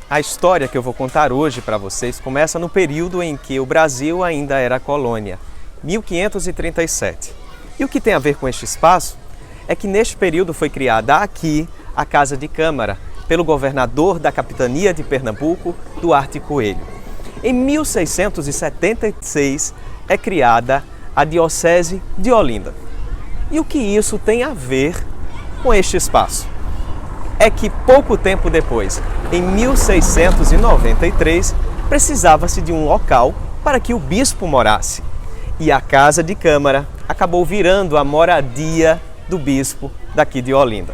A história que eu vou contar hoje para vocês começa no período em que o Brasil ainda era colônia, 1537. E o que tem a ver com este espaço é que neste período foi criada aqui a Casa de Câmara, pelo governador da capitania de Pernambuco, Duarte Coelho. Em 1676 é criada a Diocese de Olinda. E o que isso tem a ver com este espaço? É que pouco tempo depois, em 1693, precisava-se de um local para que o bispo morasse. E a Casa de Câmara acabou virando a moradia do bispo daqui de Olinda.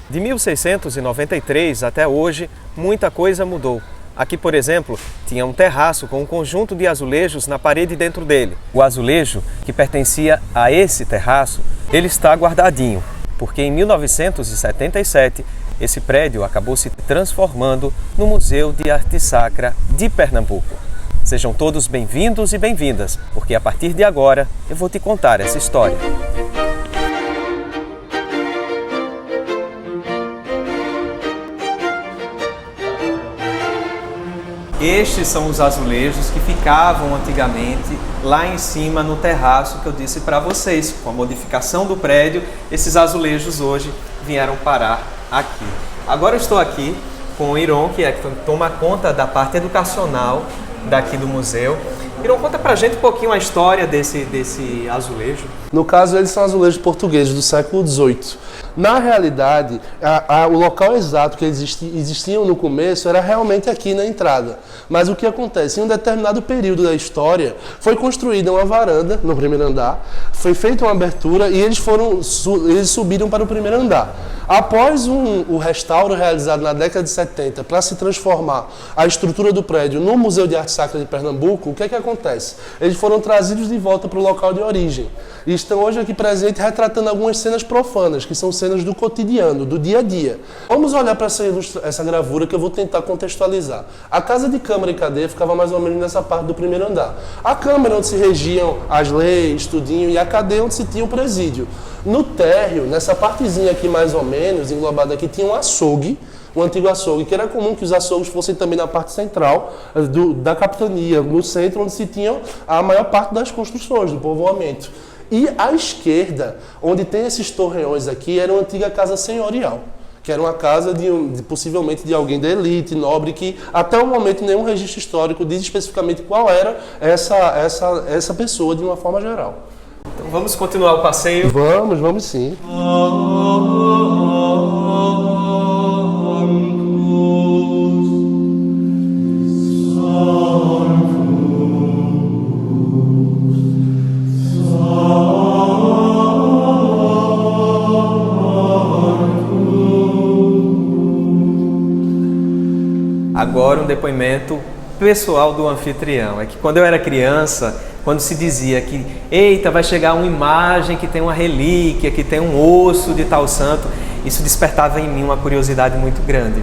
De 1693 até hoje, muita coisa mudou. Aqui, por exemplo, tinha um terraço com um conjunto de azulejos na parede dentro dele. O azulejo que pertencia a esse terraço, ele está guardadinho, porque em 1977 esse prédio acabou se transformando no Museu de Arte Sacra de Pernambuco. Sejam todos bem-vindos e bem-vindas, porque a partir de agora eu vou te contar essa história. Estes são os azulejos que ficavam antigamente lá em cima no terraço que eu disse para vocês. Com a modificação do prédio, esses azulejos hoje vieram parar aqui. Agora eu estou aqui com o Iron, que toma conta da parte educacional daqui do museu. Iron, conta pra gente um pouquinho a história desse azulejo. No caso, eles são azulejos portugueses do século XVIII. Na realidade, o local exato que existiam no começo era realmente aqui na entrada. Mas o que acontece? Em um determinado período da história, foi construída uma varanda no primeiro andar, foi feita uma abertura e eles subiram para o primeiro andar. Após o restauro realizado na década de 70 para se transformar a estrutura do prédio no Museu de Arte Sacra de Pernambuco, o que é que acontece? Eles foram trazidos de volta para o local de origem e estão hoje aqui presentes retratando algumas cenas profanas, que são cenas do cotidiano, do dia a dia. Vamos olhar para essa gravura que eu vou tentar contextualizar. A Casa de Câmara e Cadeia ficava mais ou menos nessa parte do primeiro andar. A Câmara onde se regiam as leis, tudinho, e a Cadeia onde se tinha o presídio. No térreo, nessa partezinha aqui mais ou menos, englobada aqui, tinha um açougue, um antigo açougue, que era comum que os açougues fossem também na parte central da capitania, no centro onde se tinham a maior parte das construções, do povoamento. E à esquerda, onde tem esses torreões aqui, era uma antiga casa senhorial, que era uma casa possivelmente de alguém da elite, nobre, que até o momento nenhum registro histórico diz especificamente qual era essa pessoa de uma forma geral. Então vamos continuar o passeio? Vamos sim. Agora um depoimento pessoal do anfitrião. É que quando eu era criança, quando se dizia que, eita, vai chegar uma imagem que tem uma relíquia, que tem um osso de tal santo, isso despertava em mim uma curiosidade muito grande.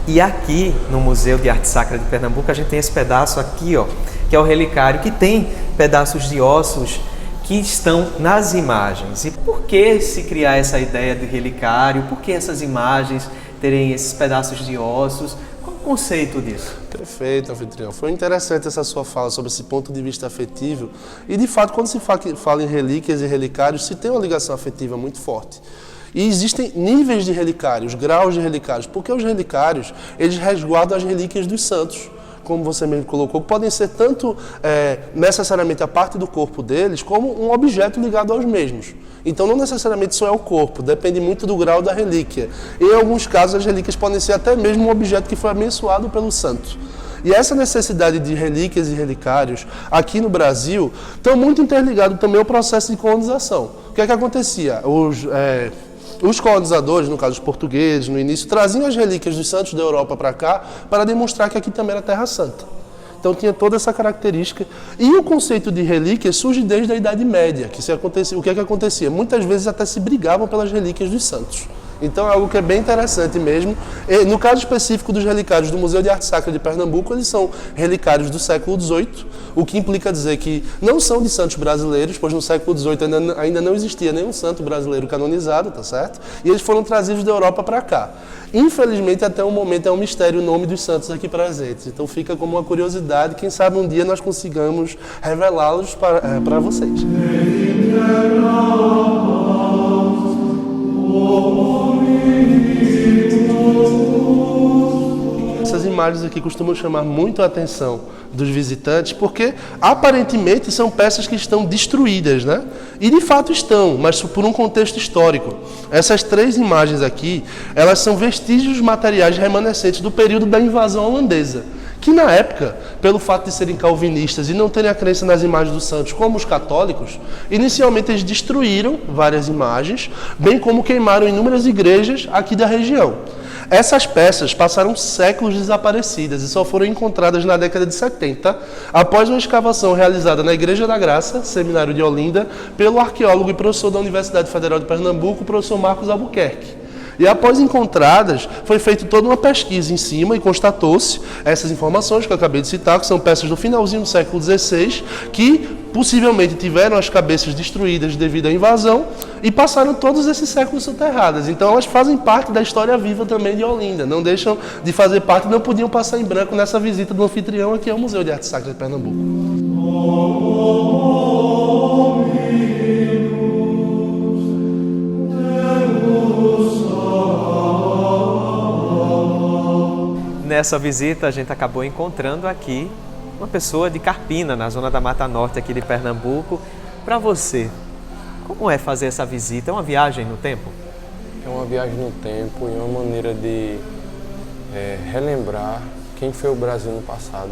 E aqui no Museu de Arte Sacra de Pernambuco, a gente tem esse pedaço aqui, ó, que é o relicário, que tem pedaços de ossos que estão nas imagens. E por que se criar essa ideia de relicário? Por que essas imagens terem esses pedaços de ossos? Qual o conceito disso? Perfeito, anfitrião. Foi interessante essa sua fala sobre esse ponto de vista afetivo. E, de fato, quando se fala em relíquias e relicários, se tem uma ligação afetiva muito forte. E existem níveis de relicários, graus de relicários, porque os relicários, eles resguardam as relíquias dos santos, como você mesmo colocou, que podem ser tanto necessariamente a parte do corpo deles, como um objeto ligado aos mesmos. Então não necessariamente só é o corpo, depende muito do grau da relíquia. Em alguns casos as relíquias podem ser até mesmo um objeto que foi abençoado pelo santo. E essa necessidade de relíquias e relicários aqui no Brasil estão muito interligados também ao processo de colonização. O que é que acontecia? Os colonizadores, no caso os portugueses, no início, traziam as relíquias dos santos da Europa para cá para demonstrar que aqui também era Terra Santa. Então tinha toda essa característica. E o conceito de relíquia surge desde a Idade Média. O que é que acontecia? Muitas vezes até se brigavam pelas relíquias dos santos. Então é algo que é bem interessante mesmo. E, no caso específico dos relicários do Museu de Arte Sacra de Pernambuco, eles são relicários do século XVIII, o que implica dizer que não são de santos brasileiros, pois no século XVIII ainda não existia nenhum santo brasileiro canonizado, tá certo? E eles foram trazidos da Europa para cá. Infelizmente, até o momento é um mistério o nome dos santos aqui presentes. Então fica como uma curiosidade, quem sabe um dia nós consigamos revelá-los para vocês. Essas imagens aqui costumam chamar muito a atenção dos visitantes porque aparentemente são peças que estão destruídas, né? E de fato estão, mas por um contexto histórico. Essas 3 imagens aqui, elas são vestígios materiais remanescentes do período da invasão holandesa, que na época, pelo fato de serem calvinistas e não terem a crença nas imagens dos santos como os católicos, inicialmente eles destruíram várias imagens, bem como queimaram inúmeras igrejas aqui da região. Essas peças passaram séculos desaparecidas e só foram encontradas na década de 70, após uma escavação realizada na Igreja da Graça, Seminário de Olinda, pelo arqueólogo e professor da Universidade Federal de Pernambuco, o professor Marcos Albuquerque. E após encontradas, foi feita toda uma pesquisa em cima e constatou-se essas informações que eu acabei de citar, que são peças do finalzinho do século XVI, que possivelmente tiveram as cabeças destruídas devido à invasão e passaram todos esses séculos soterradas. Então elas fazem parte da história viva também de Olinda, não deixam de fazer parte, não podiam passar em branco nessa visita do anfitrião aqui ao Museu de Arte Sacra de Pernambuco. Nessa visita, a gente acabou encontrando aqui uma pessoa de Carpina, na zona da Mata Norte aqui de Pernambuco. Para você, como é fazer essa visita? É uma viagem no tempo? É uma viagem no tempo e uma maneira de relembrar quem foi o Brasil no passado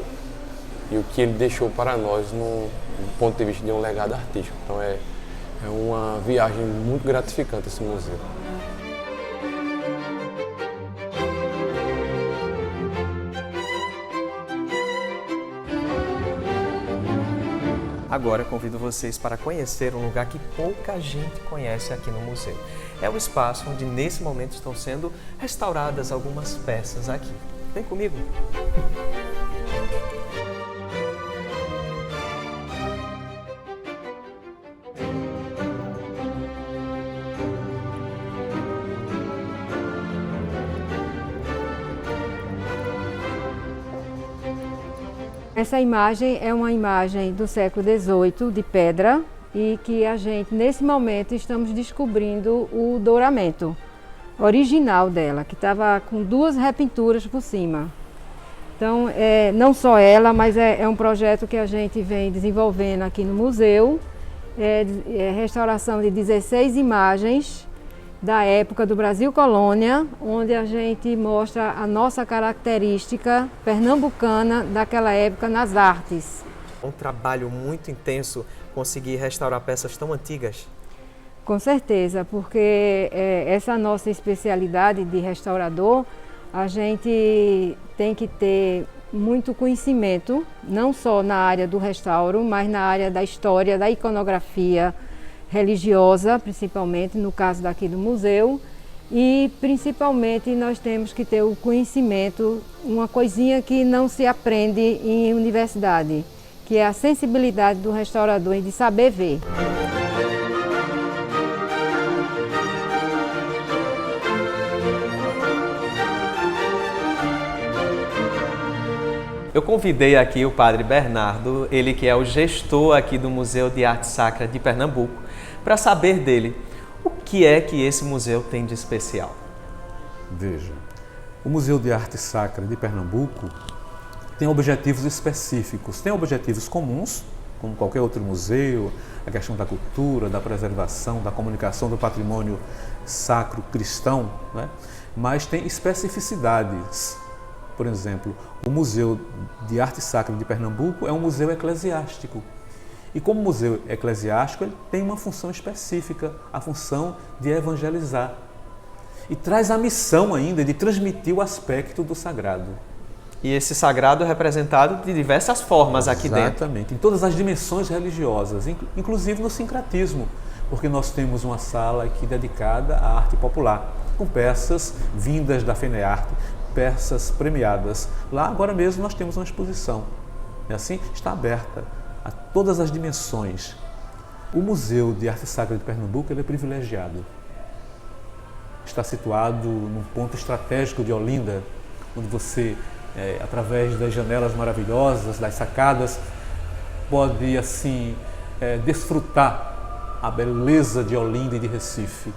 e o que ele deixou para nós do ponto de vista de um legado artístico. Então é uma viagem muito gratificante esse museu. Agora convido vocês para conhecer um lugar que pouca gente conhece aqui no museu. É o espaço onde nesse momento estão sendo restauradas algumas peças aqui. Vem comigo! Essa imagem é uma imagem do século XVIII, de pedra, e que a gente, nesse momento, estamos descobrindo o douramento original dela, que estava com 2 repinturas por cima. Então, não só ela, mas é um projeto que a gente vem desenvolvendo aqui no museu. É restauração de 16 imagens da época do Brasil Colônia, onde a gente mostra a nossa característica pernambucana daquela época nas artes. Um trabalho muito intenso conseguir restaurar peças tão antigas. Com certeza, porque essa nossa especialidade de restaurador, a gente tem que ter muito conhecimento, não só na área do restauro, mas na área da história, da iconografia religiosa, principalmente no caso daqui do museu, e principalmente nós temos que ter o conhecimento, uma coisinha que não se aprende em universidade, que é a sensibilidade do restaurador de saber ver. Eu convidei aqui o Padre Bernardo, ele que é o gestor aqui do Museu de Arte Sacra de Pernambuco, para saber dele o que é que esse museu tem de especial. Veja, o Museu de Arte Sacra de Pernambuco tem objetivos específicos, tem objetivos comuns, como qualquer outro museu, a questão da cultura, da preservação, da comunicação do patrimônio sacro cristão, né? Mas tem especificidades. Por exemplo, o Museu de Arte Sacra de Pernambuco é um museu eclesiástico. E como museu eclesiástico, ele tem uma função específica, a função de evangelizar. E traz a missão ainda de transmitir o aspecto do sagrado. E esse sagrado é representado de diversas formas aqui dentro. Exatamente, em todas as dimensões religiosas, inclusive no sincretismo, porque nós temos uma sala aqui dedicada à arte popular, com peças vindas da FENEARTE, peças premiadas. Lá agora mesmo nós temos uma exposição. E assim está aberta a todas as dimensões. O Museu de Arte Sacra de Pernambuco ele é privilegiado. Está situado num ponto estratégico de Olinda, onde você, através das janelas maravilhosas, das sacadas, pode assim desfrutar a beleza de Olinda e de Recife.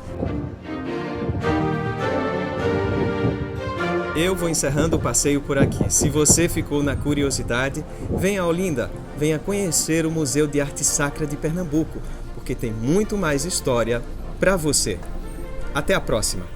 Eu vou encerrando o passeio por aqui. Se você ficou na curiosidade, venha a Olinda, venha conhecer o Museu de Arte Sacra de Pernambuco, porque tem muito mais história para você. Até a próxima!